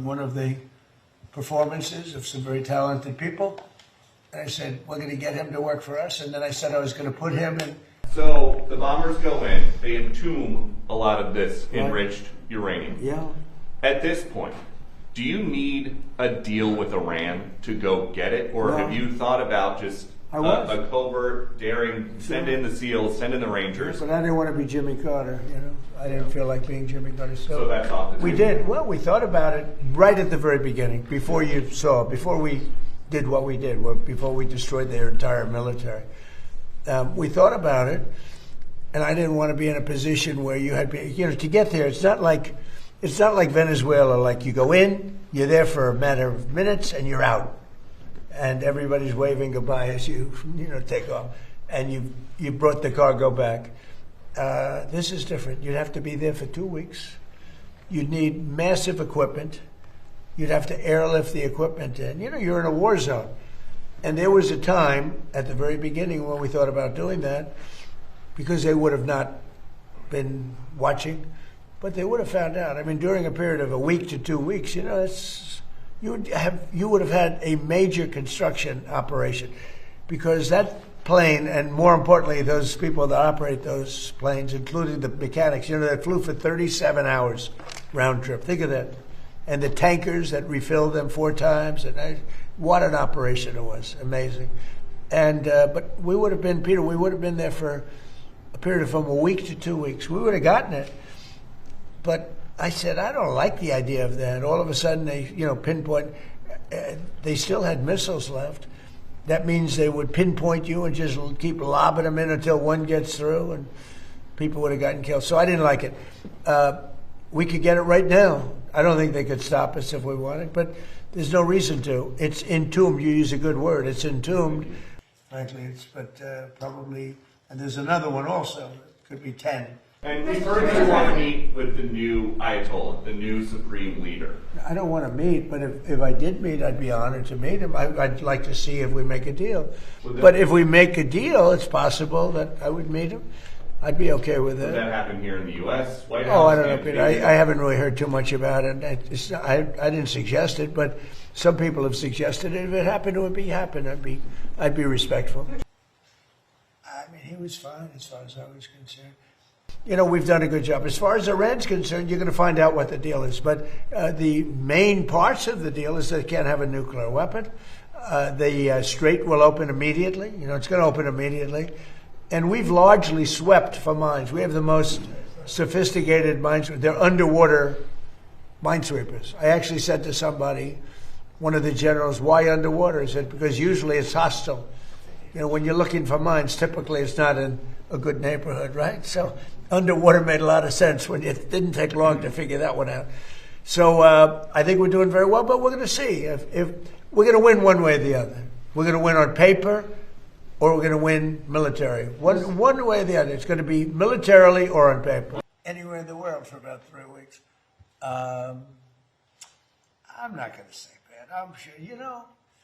One of the performances of some very talented people. And I said, we're going to get him to work for us. And then I said I was going to put him in. So the bombers go in, they entomb a lot of this enriched uranium. Yeah. At this point, do you need a deal with Iran to go get it? Or have you thought about just a covert, daring, send in the SEALs, send in the Rangers? But I didn't want to be Jimmy Carter, you know. I didn't feel like being Jimmy Carter. So that's off the table. We did. Well, we thought about it right at the very beginning, before we did what we did, before we destroyed their entire military. We thought about it, and I didn't want to be in a position where you had, to get there. It's not like Venezuela. Like you go in, you're there for a matter of minutes, and you're out, and everybody's waving goodbye as you take off, and you brought the cargo back. This is different. You'd have to be there for 2 weeks. You'd need massive equipment. You'd have to airlift the equipment in. You're in a war zone. And there was a time at the very beginning when we thought about doing that, because they would have not been watching, but they would have found out. I mean, during a period of a week to 2 weeks, you would have had a major construction operation, because that plane, and more importantly, those people that operate those planes, including the mechanics, that flew for 37 hours round trip. Think of that. And the tankers that refilled them 4 times, and what an operation it was. Amazing. And but we would have been, Peter, we would have been there for a period of from a week to 2 weeks. We would have gotten it. But I said, I don't like the idea of that. All of a sudden, they, pinpoint, they still had missiles left. That means they would pinpoint you and just keep lobbing them in until one gets through, and people would have gotten killed. So I didn't like it. We could get it right now. I don't think they could stop us if we wanted, but there's no reason to. It's entombed. You use a good word. It's entombed. Frankly, probably, and there's another one also. It could be 10. And we've heard you want to meet with the new Ayatollah, the new supreme leader. I don't want to meet, but if I did meet, I'd be honored to meet him. I'd like to see if we make a deal. But if we make a deal, it's possible that I would meet him. I'd be okay with it. Would that happen here in the U.S., White House? Oh, I don't know, Peter. I haven't really heard too much about it. I didn't suggest it, but some people have suggested it. If it happened, it would happen. I'd be respectful. I mean, he was fine as far as I was concerned. We've done a good job. As far as Iran's concerned, you're going to find out what the deal is. But the main parts of the deal is they can't have a nuclear weapon. The Strait will open immediately. It's going to open immediately. And we've largely swept for mines. We have the most sophisticated mines. They're underwater minesweepers. I actually said to somebody, one of the generals, why underwater? He said, because usually it's hostile. When you're looking for mines, typically it's not in a good neighborhood, right? So underwater made a lot of sense. When it didn't take long to figure that one out. So I think we're doing very well, but we're going to see if we're going to win one way or the other. We're going to win on paper, or we're going to win military. One way or the other. It's going to be militarily or on paper. Anywhere in the world for about 3 weeks. I'm not going to say that. I'm sure,